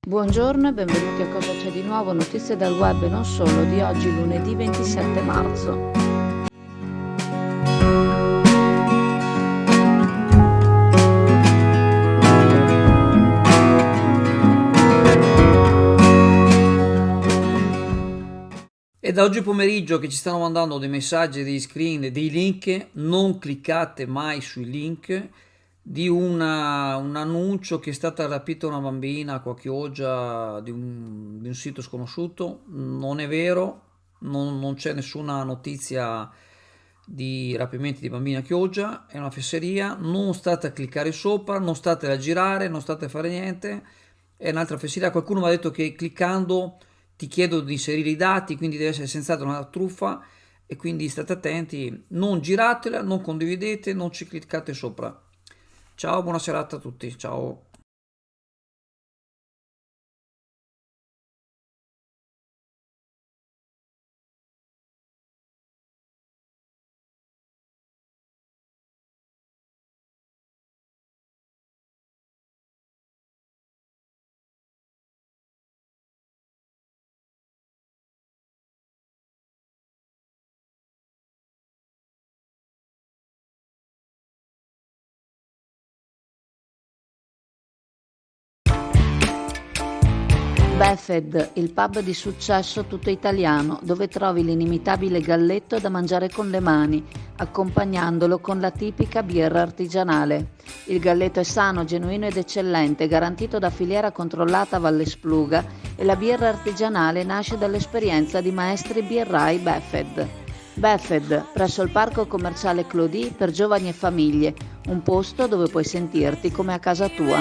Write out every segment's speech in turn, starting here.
Buongiorno e benvenuti a Cosa c'è di nuovo, notizie dal web e non solo, di oggi lunedì 27 marzo. È da oggi pomeriggio che ci stanno mandando dei messaggi, dei screen, dei link. Non cliccate mai sui link di un annuncio che è stata rapita una bambina qua a Chioggia di un sito sconosciuto. Non è vero, non c'è nessuna notizia di rapimenti di bambini a Chioggia, è una fesseria. Non state a cliccare sopra, non state a girare, non state a fare niente. È un'altra fesseria. Qualcuno mi ha detto che cliccando ti chiedo di inserire i dati, quindi deve essere senz'altro una truffa e quindi state attenti, non giratela, non condividete, non ci cliccate sopra. Ciao, buona serata a tutti, ciao. Buffett, il pub di successo tutto italiano, dove trovi l'inimitabile galletto da mangiare con le mani, accompagnandolo con la tipica birra artigianale. Il galletto è sano, genuino ed eccellente, garantito da filiera controllata Valle Spluga e la birra artigianale nasce dall'esperienza di maestri birrai Buffett. Buffett, presso il parco commerciale Clodì per giovani e famiglie, un posto dove puoi sentirti come a casa tua.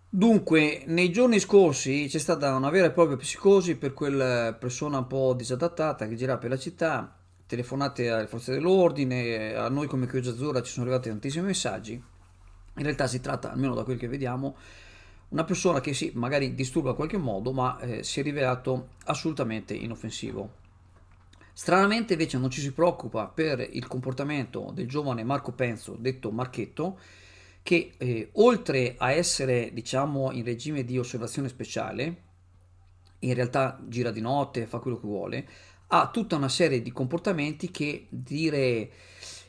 Dunque, nei giorni scorsi c'è stata una vera e propria psicosi per quella persona un po' disadattata che gira per la città, telefonate alle forze dell'ordine, a noi come Chioggia Azzurra ci sono arrivati tantissimi messaggi. In realtà si tratta, almeno da quel che vediamo, una persona che sì, magari disturba in qualche modo, ma si è rivelato assolutamente inoffensivo. Stranamente invece non ci si preoccupa per il comportamento del giovane Marco Penzo, detto Marchetto, che oltre a essere, diciamo, in regime di osservazione speciale, in realtà gira di notte, fa quello che vuole, ha tutta una serie di comportamenti che dire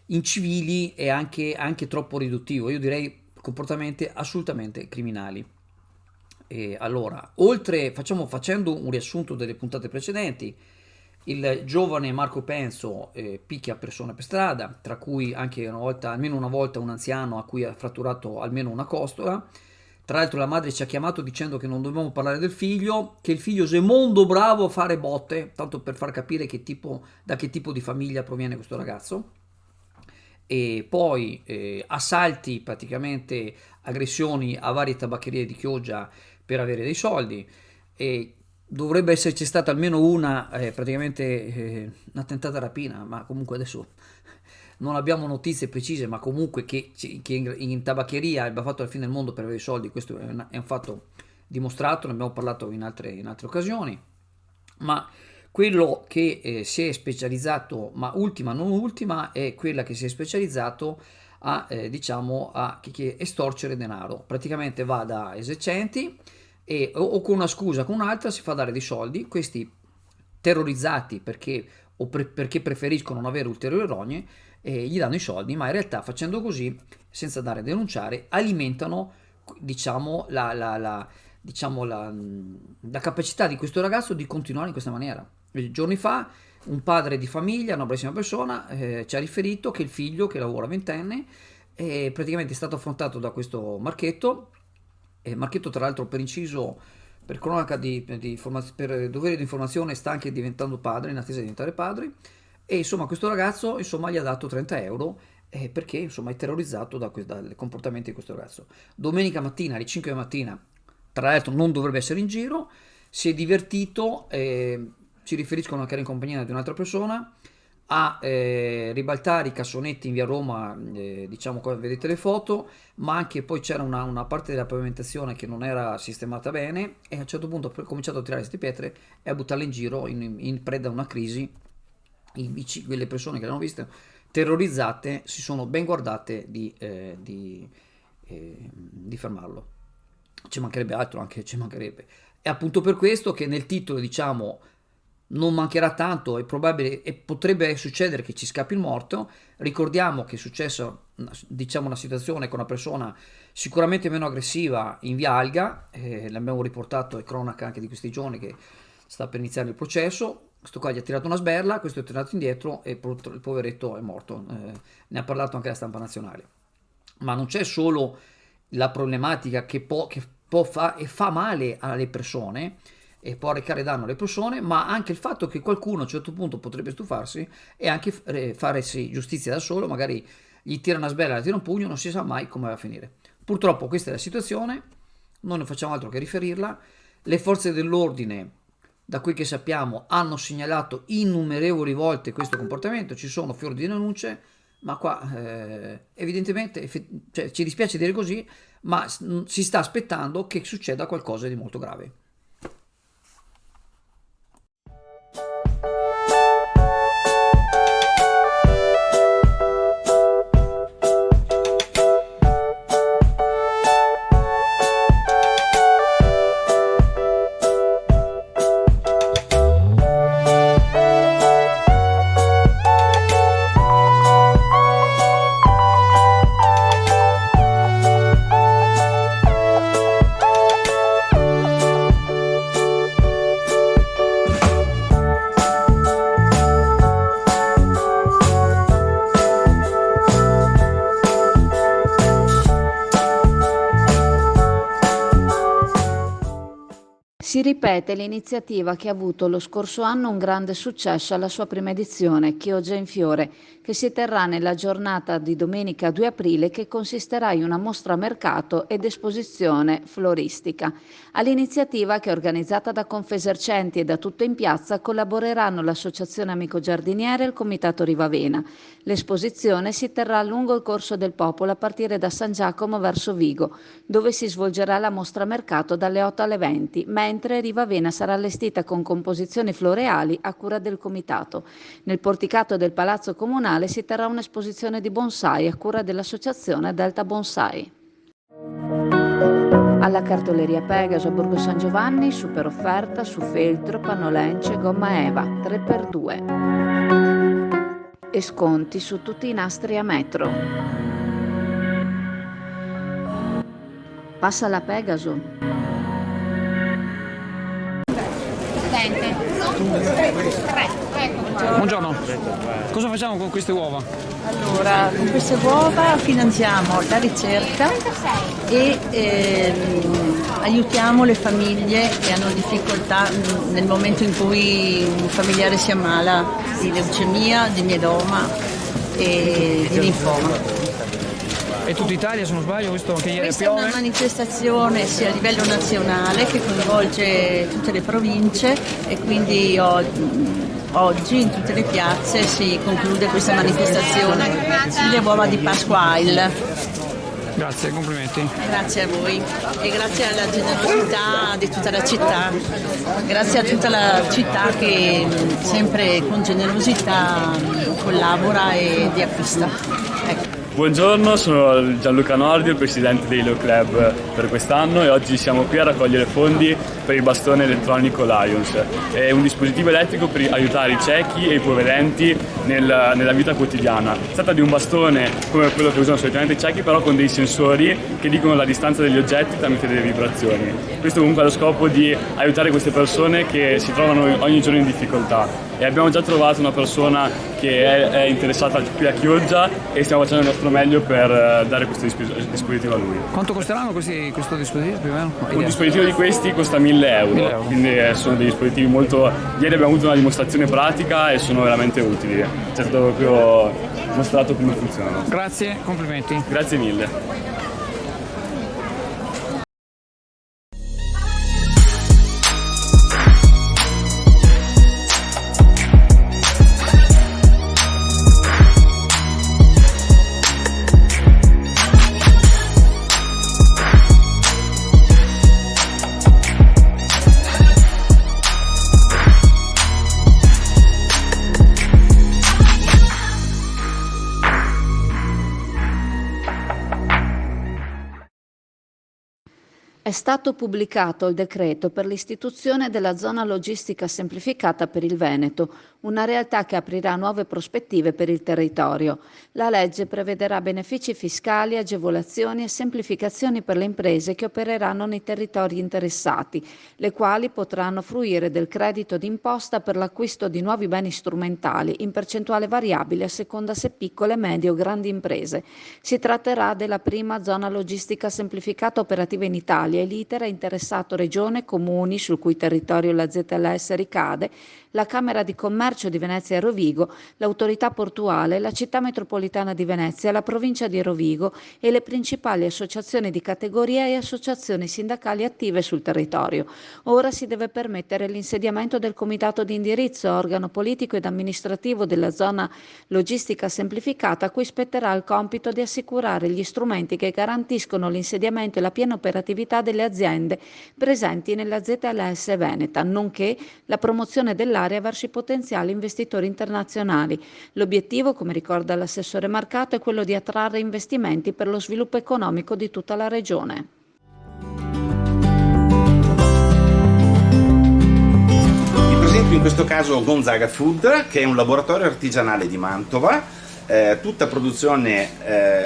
incivili è anche troppo riduttivo, io direi comportamenti assolutamente criminali. E allora, facendo un riassunto delle puntate precedenti, il giovane Marco Penso picchia persone per strada, tra cui anche almeno una volta un anziano a cui ha fratturato almeno una costola. Tra l'altro la madre ci ha chiamato dicendo che non dobbiamo parlare del figlio, che il figlio è mondo bravo a fare botte, tanto per far capire da che tipo di famiglia proviene questo ragazzo. E poi assalti, praticamente aggressioni a varie tabaccherie di Chioggia per avere dei soldi. E dovrebbe esserci stata almeno una tentata rapina, ma comunque adesso non abbiamo notizie precise, ma comunque che in tabaccheria abbia fatto la fine del mondo per avere i soldi, questo è un fatto dimostrato, ne abbiamo parlato in altre occasioni, ma quello che si è specializzato, ma ultima non ultima, è quella che si è specializzato diciamo, a che estorcere denaro. Praticamente va da esercenti o con una scusa o con un'altra si fa dare dei soldi, questi terrorizzati perché preferiscono non avere ulteriori rogne, gli danno i soldi, ma in realtà facendo così, senza andare a denunciare, alimentano diciamo diciamo, la capacità di questo ragazzo di continuare in questa maniera. Giorni fa un padre di famiglia, una bravissima persona, ci ha riferito che il figlio, che lavora ventenne, praticamente è stato affrontato da questo Marchetto. Marchetto, tra l'altro, per inciso, per cronaca per dovere di informazione, sta anche diventando padre, in attesa di diventare padre. E insomma, questo ragazzo insomma, gli ha dato 30 euro perché insomma, è terrorizzato dal comportamento di questo ragazzo. Domenica mattina alle 5 di mattina, tra l'altro non dovrebbe essere in giro, si è divertito, ci riferiscono che era in compagnia di un'altra persona, a ribaltare i cassonetti in via Roma, diciamo come vedete le foto, ma anche poi c'era una parte della pavimentazione che non era sistemata bene e a un certo punto ha cominciato a tirare queste pietre e a buttarle in giro in preda a una crisi. Quelle persone che l'hanno vista terrorizzate si sono ben guardate di fermarlo. ci mancherebbe altro, anche ci mancherebbe. È appunto per questo che nel titolo diciamo non mancherà tanto, è probabile e potrebbe succedere che ci scappi il morto. Ricordiamo che è successo diciamo una situazione con una persona sicuramente meno aggressiva in via Alga, l'abbiamo riportato, è cronaca anche di questi giorni che sta per iniziare il processo. Questo qua gli ha tirato una sberla, questo è tornato indietro e il poveretto è morto. Ne ha parlato anche la stampa nazionale. Ma non c'è solo la problematica che fa male alle persone e può recare danno alle persone, ma anche il fatto che qualcuno a un certo punto potrebbe stufarsi e anche farsi giustizia da solo, magari gli tira una sberla, gli tira un pugno, non si sa mai come va a finire. Purtroppo questa è la situazione, noi non facciamo altro che riferirla. Le forze dell'ordine, da quel che sappiamo, hanno segnalato innumerevoli volte questo comportamento, ci sono fior di denunce, ma qua evidentemente cioè, ci dispiace dire così, ma si sta aspettando che succeda qualcosa di molto grave. Si ripete l'iniziativa che ha avuto lo scorso anno un grande successo alla sua prima edizione, Chioggia in Fiore, che si terrà nella giornata di domenica 2 aprile, che consisterà in una mostra a mercato ed esposizione floristica. All'iniziativa, che è organizzata da Confesercenti e da Tutto in Piazza, collaboreranno l'Associazione Amico Giardiniere e il Comitato Rivavena. L'esposizione si terrà lungo il Corso del Popolo a partire da San Giacomo verso Vigo, dove si svolgerà la mostra a mercato dalle 8 alle 20, mentre Rivavena sarà allestita con composizioni floreali a cura del Comitato. Nel porticato del Palazzo Comunale si terrà un'esposizione di bonsai a cura dell'Associazione Delta Bonsai. Alla cartoleria Pegaso a Borgo San Giovanni, super offerta su feltro, pannolence, gomma Eva, 3x2. E sconti su tutti i nastri a metro. Passa alla Pegaso. Buongiorno, cosa facciamo con queste uova? Allora, con queste uova finanziamo la ricerca e aiutiamo le famiglie che hanno difficoltà nel momento in cui un familiare si ammala di leucemia, di mieloma e di linfoma. È tutta Italia, se non sbaglio, visto che ieri Questa piove. è una manifestazione sia a livello nazionale che coinvolge tutte le province e quindi oggi in tutte le piazze si conclude questa manifestazione delle uova di Pasqua AIL. Grazie, complimenti. Grazie a voi e grazie alla generosità di tutta la città, grazie a tutta la città che sempre con generosità collabora e vi acquista. Ecco. Buongiorno, sono Gianluca Nordio, il presidente dell'Ilo Club per quest'anno e oggi siamo qui a raccogliere fondi per il bastone elettronico Lions. È un dispositivo elettrico per aiutare i ciechi e i ipovedenti nella vita quotidiana. Si tratta di un bastone come quello che usano solitamente i ciechi, però con dei sensori che dicono la distanza degli oggetti tramite delle vibrazioni. Questo comunque ha lo scopo di aiutare queste persone che si trovano ogni giorno in difficoltà. E abbiamo già trovato una persona che è interessata qui a Chioggia e stiamo facendo il nostro meglio per dare questo dispositivo a lui. Quanto costeranno questo dispositivo più o meno? Un dispositivo di questi costa 1.000 euro, 1.000 euro. Quindi sono dei dispositivi molto... Ieri abbiamo avuto una dimostrazione pratica e sono veramente utili. Ci è stato proprio mostrato come funzionano. Grazie, complimenti. Grazie mille. È stato pubblicato il decreto per l'istituzione della zona logistica semplificata per il Veneto, una realtà che aprirà nuove prospettive per il territorio. La legge prevederà benefici fiscali, agevolazioni e semplificazioni per le imprese che opereranno nei territori interessati, le quali potranno fruire del credito d'imposta per l'acquisto di nuovi beni strumentali in percentuale variabile a seconda se piccole, medie o grandi imprese. Si tratterà della prima zona logistica semplificata operativa in Italia e l'iter ha interessato Regione, Comuni, sul cui territorio la ZLS ricade, la Camera di Commercio di Venezia e Rovigo, l'Autorità Portuale, la Città Metropolitana di Venezia, la Provincia di Rovigo e le principali associazioni di categoria e associazioni sindacali attive sul territorio. Ora si deve permettere l'insediamento del Comitato di Indirizzo, organo politico ed amministrativo della zona logistica semplificata, a cui spetterà il compito di assicurare gli strumenti che garantiscono l'insediamento e la piena operatività delle aziende presenti nella ZLS Veneta, nonché la promozione dell'area verso i potenziali investitori internazionali. L'obiettivo, come ricorda l'assessore Marcato, è quello di attrarre investimenti per lo sviluppo economico di tutta la regione. Vi presento in questo caso Gonzaga Food, che è un laboratorio artigianale di Mantova, tutta produzione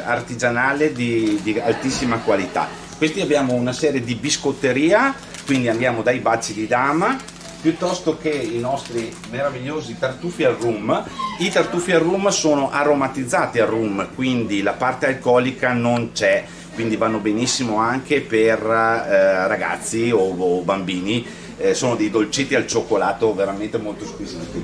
artigianale di altissima qualità. Questi abbiamo una serie di biscotteria, quindi andiamo dai baci di dama, piuttosto che i nostri meravigliosi tartufi al rum. I tartufi al rum sono aromatizzati al rum, quindi la parte alcolica non c'è, quindi vanno benissimo anche per ragazzi o bambini. Sono dei dolcetti al cioccolato veramente molto squisiti.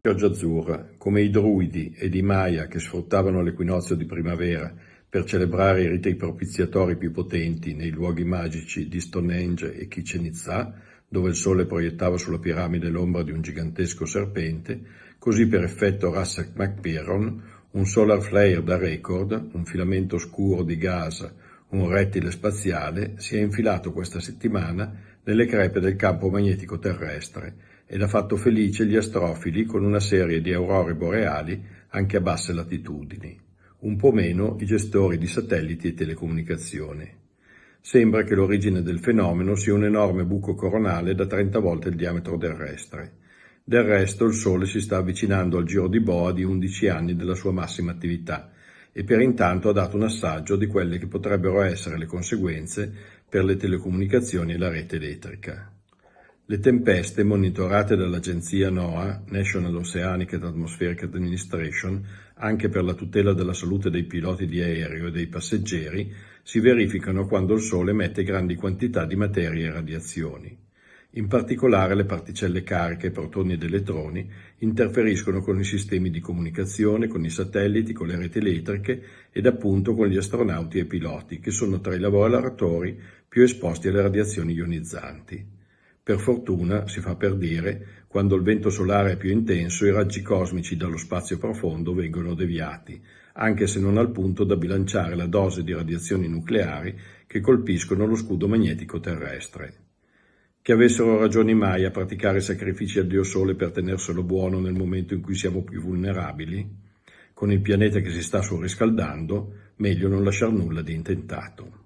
Pioggia azzurra, come i druidi ed i Maya che sfruttavano l'equinozio di primavera per celebrare i riti propiziatori più potenti nei luoghi magici di Stonehenge e Chichén Itzá, dove il sole proiettava sulla piramide l'ombra di un gigantesco serpente, così per effetto Russell-McPherson, un solar flare da record, un filamento scuro di gas, un rettile spaziale, si è infilato questa settimana nelle crepe del campo magnetico terrestre ed ha fatto felice gli astrofili con una serie di aurore boreali anche a basse latitudini. Un po' meno i gestori di satelliti e telecomunicazioni. Sembra che l'origine del fenomeno sia un enorme buco coronale da 30 volte il diametro terrestre. Del resto il Sole si sta avvicinando al giro di boa di 11 anni della sua massima attività e per intanto ha dato un assaggio di quelle che potrebbero essere le conseguenze per le telecomunicazioni e la rete elettrica. Le tempeste monitorate dall'agenzia NOAA, National Oceanic and Atmospheric Administration, anche per la tutela della salute dei piloti di aereo e dei passeggeri, si verificano quando il Sole emette grandi quantità di materie e radiazioni. In particolare le particelle cariche, protoni ed elettroni, interferiscono con i sistemi di comunicazione, con i satelliti, con le reti elettriche ed appunto con gli astronauti e piloti, che sono tra i lavoratori più esposti alle radiazioni ionizzanti. Per fortuna, si fa per dire, quando il vento solare è più intenso i raggi cosmici dallo spazio profondo vengono deviati, anche se non al punto da bilanciare la dose di radiazioni nucleari che colpiscono lo scudo magnetico terrestre. Che avessero ragione i Maya a praticare sacrifici al dio Sole per tenerselo buono nel momento in cui siamo più vulnerabili? Con il pianeta che si sta surriscaldando, meglio non lasciar nulla di intentato.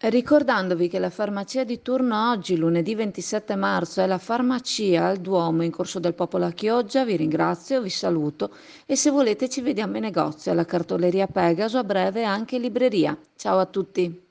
Ricordandovi che la farmacia di turno oggi, lunedì 27 marzo, è la farmacia al Duomo in Corso del Popolo a Chioggia, vi ringrazio, vi saluto e se volete ci vediamo in negozio alla cartoleria Pegaso, a breve anche in libreria. Ciao a tutti!